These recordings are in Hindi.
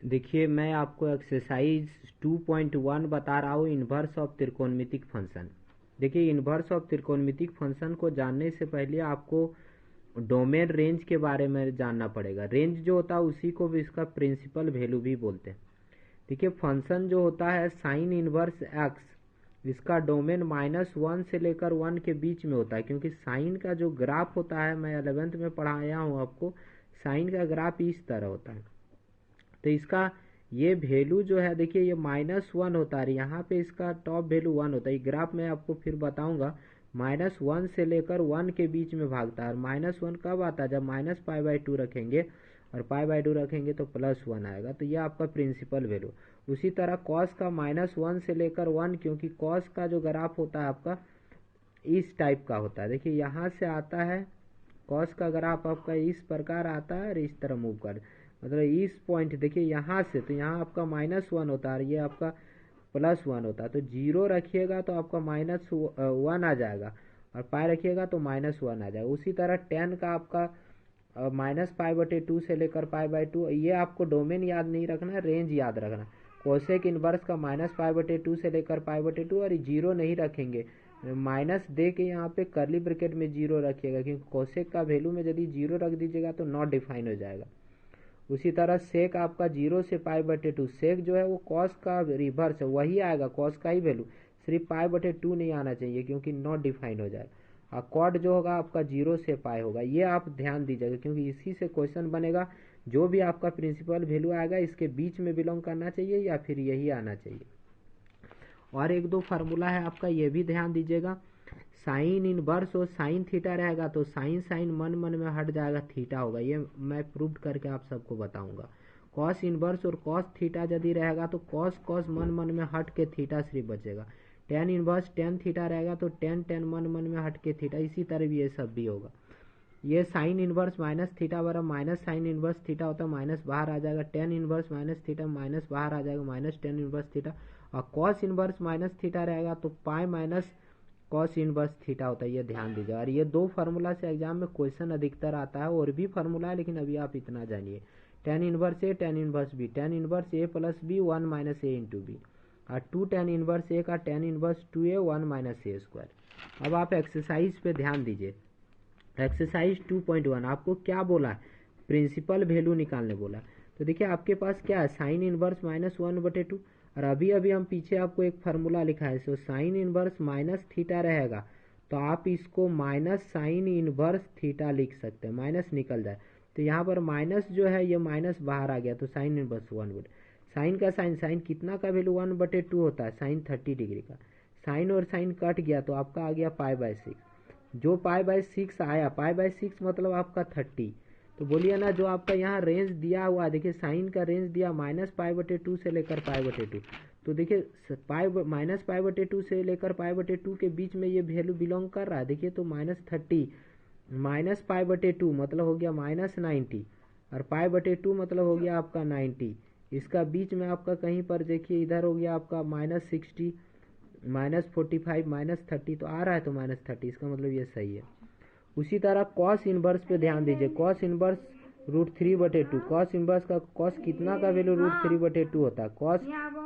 देखिए मैं आपको एक्सरसाइज 2.1 बता रहा हूँ, इन्वर्स ऑफ त्रिकोणमितिक फंक्शन। देखिए इन्वर्स ऑफ त्रिकोणमितिक फंक्शन को जानने से पहले आपको डोमेन रेंज के बारे में जानना पड़ेगा। रेंज जो होता है उसी को भी इसका प्रिंसिपल वैल्यू भी बोलते हैं। देखिए फंक्शन जो होता है साइन इनवर्स एक्स, इसका डोमेन -1 से लेकर 1 के बीच में होता है, क्योंकि साइन का जो ग्राफ होता है, मैं 11th में पढ़ाया हूँ आपको, साइन का ग्राफ इस तरह होता है। तो इसका ये वैल्यू जो है, देखिए ये -1 होता है, यहाँ पे इसका टॉप वैल्यू 1 होता है। ग्राफ में आपको फिर बताऊंगा। -1 से लेकर 1 के बीच में भागता है। और -1 कब आता है? जब -π/2 रखेंगे, और π/2 रखेंगे तो +1 आएगा। तो ये आपका प्रिंसिपल वैल्यू। उसी तरह कॉस का -1 से लेकर 1, क्योंकि कॉस का जो ग्राफ होता है आपका इस टाइप का होता है। देखिए यहाँ से आता है कॉस का ग्राफ आपका इस प्रकार आता है और इस तरह मूव कर, मतलब इस पॉइंट देखिए यहाँ से, तो यहाँ आपका -1 होता है, ये आपका +1 होता है। तो 0 रखिएगा तो आपका -1 आ जाएगा, और पाई रखिएगा तो -1 आ जाएगा। उसी तरह 10 का आपका -π/2 से लेकर π/2, ये आपको डोमेन याद नहीं रखना, रेंज याद रखना। कोसेक इनवर्स का -π/2 से लेकर π/2, और 0 नहीं रखेंगे, माइनस दे के यहाँ पे करली ब्रैकेट में 0 रखिएगा, क्योंकि कोसेक का वैल्यू में यदि 0 रख दीजिएगा तो नॉट डिफाइन हो जाएगा। उसी तरह सेक आपका 0 से π/2, सेक जो है वो कॉस का रिवर्स है, वही आएगा कॉस का ही वैल्यू, सिर्फ π/2 नहीं आना चाहिए क्योंकि नॉट डिफाइन हो जाएगा। और कॉट जो होगा आपका 0 से पाई होगा। ये आप ध्यान दीजिएगा, क्योंकि इसी से क्वेश्चन बनेगा। जो भी आपका प्रिंसिपल वैल्यू आएगा इसके बीच में बिलोंग करना चाहिए या फिर यही आना चाहिए। और एक दो फार्मूला है आपका, ये भी ध्यान दीजिएगा। साइन इनवर्स और साइन थीटा रहेगा तो साइन साइन मन मन में हट जाएगा, थीटा होगा। ये मैं प्रूव करके आप सबको बताऊंगा। कॉस इनवर्स और कॉस थीटा यदि रहेगा तो कॉस कॉस मन मन में हट के थीटा सिर्फ बचेगा। टेन इनवर्स टेन थीटा रहेगा तो टेन टेन मन मन में हट के थीटा, इसी तरह भी ये सब भी होगा। ये साइन इनवर्स माइनस थीटा बराबर माइनस साइन इनवर्स थीटा होता है, माइनस बाहर आ जाएगा। Tan inverse minus theta minus बाहर आ जाएगा, माइनस टेन इनवर्स थीटा। और कॉस इनवर्स माइनस थीटा रहेगा तो pi minus cos inverse theta होता है, ये ध्यान दीजिए। और ये दो फार्मूला से एग्जाम में क्वेश्चन अधिकतर आता है, और भी फार्मूला है लेकिन अभी आप इतना जानिए। Tan inverse A tan inverse B, tan inverse A plus B 1 minus A into B, और 2 टेन इनवर्स ए का tan inverse 2a 1 minus A square. अब आप एक्सरसाइज पे ध्यान दीजिए। एक्सरसाइज 2.1 आपको क्या बोला है? प्रिंसिपल वैल्यू निकालने बोला। तो देखिए आपके पास क्या है, साइन इनवर्स -1/2, और अभी अभी हम पीछे आपको एक फार्मूला लिखा है। So sine inverse minus theta रहेगा तो आप इसको माइनस साइन इनवर्स थीटा लिख सकते हैं, माइनस निकल जाए तो यहाँ पर माइनस जो है ये माइनस बाहर आ गया तो साइन इनवर्स 1/, साइन का साइन, साइन कितना का वैल्यू 1/2 होता है, साइन 30 डिग्री का। साइन और साइन कट गया तो आपका आ गया π/6। जो π/6 आया, π/6 मतलब आपका 30। तो बोलिए ना, जो आपका यहाँ रेंज दिया हुआ, देखिए साइन का रेंज दिया -π/2 से लेकर π/2, तो देखिए -π/2 से लेकर π/2 के बीच में ये वैल्यू बिलोंग कर रहा है। देखिए तो -30 माइनस π/2 मतलब हो गया -90, और π/2 मतलब हो गया आपका 90। इसका बीच में आपका कहीं पर देखिए इधर हो गया आपका -60 -45 -30, तो आ रहा है तो -30, इसका मतलब ये सही है। उसी तरह कॉस इनवर्स पे ध्यान दीजिए। कॉस इनवर्स √3/2, कॉस इनवर्स का कॉस कितना का वैल्यू √3/2 होता है, कॉस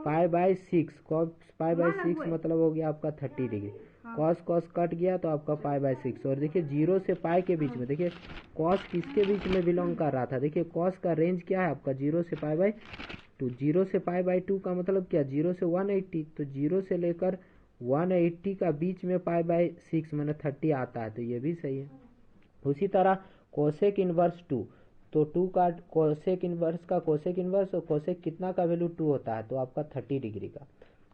π/6, कॉस π/6 मतलब हो गया आपका 30 डिग्री। कॉस कॉस कट गया तो आपका π/6। और देखिए 0 से पाई के बीच में, देखिए कॉस किसके बीच में बिलोंग कर रहा था, देखिए कॉस का रेंज क्या है आपका 0 से π/2, 0 से π/2 का मतलब क्या, 0 से 180, तो 0 से लेकर 180 का बीच में π/6 मैंने 30 आता है, तो ये भी सही है। उसी तरह कोसेक इनवर्स 2, तो 2 का कोसेक इनवर्स का कोसेक इनवर्स, और कोसेक कितना का वैल्यू 2 होता है तो आपका 30 डिग्री का।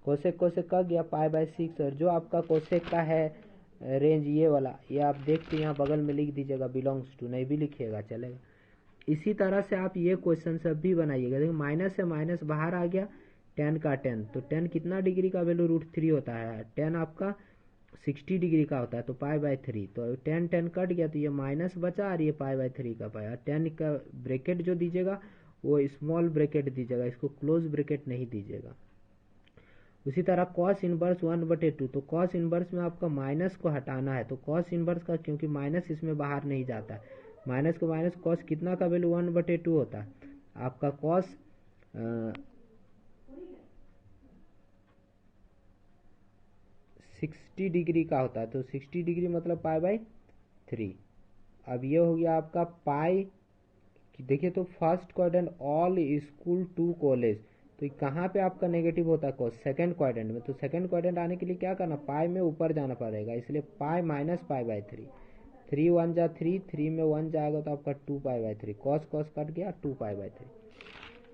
कोसेक कोसेक का गया π/6, और जो आपका कोसेक का है रेंज ये वाला, ये आप देख के यहाँ बगल में लिख दीजिएगा बिलोंग्स टू, नहीं भी लिखिएगा चलेगा। इसी तरह से आप ये क्वेश्चन सब भी बनाइएगा। देखिए माइनस से माइनस बाहर आ गया, 10 का 10, तो 10 कितना डिग्री का वैल्यू √3 होता है, 10 आपका 60 डिग्री का होता है तो π/3, तो 10 10 कट गया तो ये माइनस बचा, और ये π/3 का पाया। 10 का ब्रैकेट जो दीजिएगा वो स्मॉल ब्रैकेट दीजिएगा, इसको क्लोज ब्रैकेट नहीं दीजिएगा। उसी तरह कॉस इनवर्स 1/2, तो कॉस इनवर्स में आपका माइनस को हटाना है, तो कॉस इनवर्स का क्योंकि माइनस इसमें बाहर नहीं जाता है, माइनस को माइनस, कॉस कितना का वैल्यू 1/2 होता है आपका, कॉस सिक्सटी डिग्री का होता है, तो 60 डिग्री मतलब π/3। अब ये हो गया आपका पाई। देखिए तो first quadrant all school to college, तो कहाँ पे आपका नेगेटिव होता है कॉस, सेकंड क्वाड्रेंट में। तो सेकंड क्वाड्रेंट आने के लिए क्या करना, पाई में ऊपर जाना पड़ेगा, इसलिए π-π/3। 3 1 जा 3, 3 में 1 जाएगा तो आपका 2π/3, कॉस कॉस कट गया 2π/3।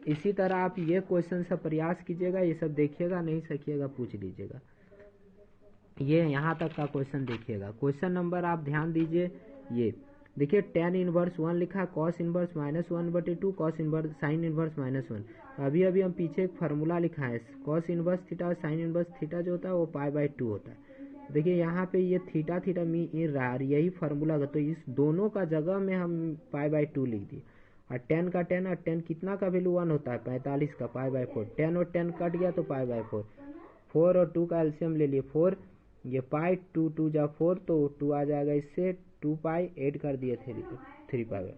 इसी तरह आप ये क्वेश्चन से प्रयास कीजिएगा, ये सब देखिएगा, नहीं सीखिएगा पूछ लीजिएगा। ये यहाँ तक का क्वेश्चन देखिएगा। क्वेश्चन नंबर आप ध्यान दीजिए, ये देखिए tan इनवर्स 1 लिखा, cos inverse -1/2, cos inverse sin inverse -1। अभी अभी हम पीछे एक फार्मूला लिखा है, cos इनवर्स थीटा और sin इनवर्स थीटा जो होता है वो π/2 होता है। देखिए यहाँ पे ये थीटा थीटा मिल रहा है, यही फार्मूला का, तो इस दोनों का जगह में हम π/2 लिख दिए। और tan का tan, और tan कितना का वैल्यू 1 होता है, 45 का, π/4। tan और tan कट गया तो π/4। 4 और 2 का एल्सियम ले लिए 4, ये पाई 2 2 जा 4, तो 2 आ जाएगा, इससे 2π ऐड कर दिए 3π।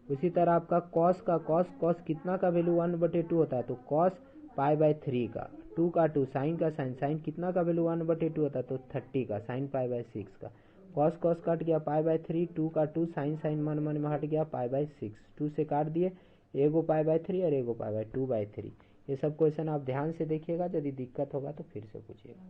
उसी तरह आपका कॉस का कॉस कितना का वैल्यू 1/2 होता है, तो कॉस π/3 का, 2 का 2, साइन का साइन कितना का वैल्यू 1/2 होता है, तो 30 का, साइन π/6 का। कॉस कॉस कट गया π/3, 2 का 2, साइन मन मन में हट गया π/6, 2 से काट दिए, एगो π/3 और एगो π/2/3। ये सब क्वेश्चन आप ध्यान से देखिएगा, यदि दिक्कत होगा तो फिर से पूछिएगा।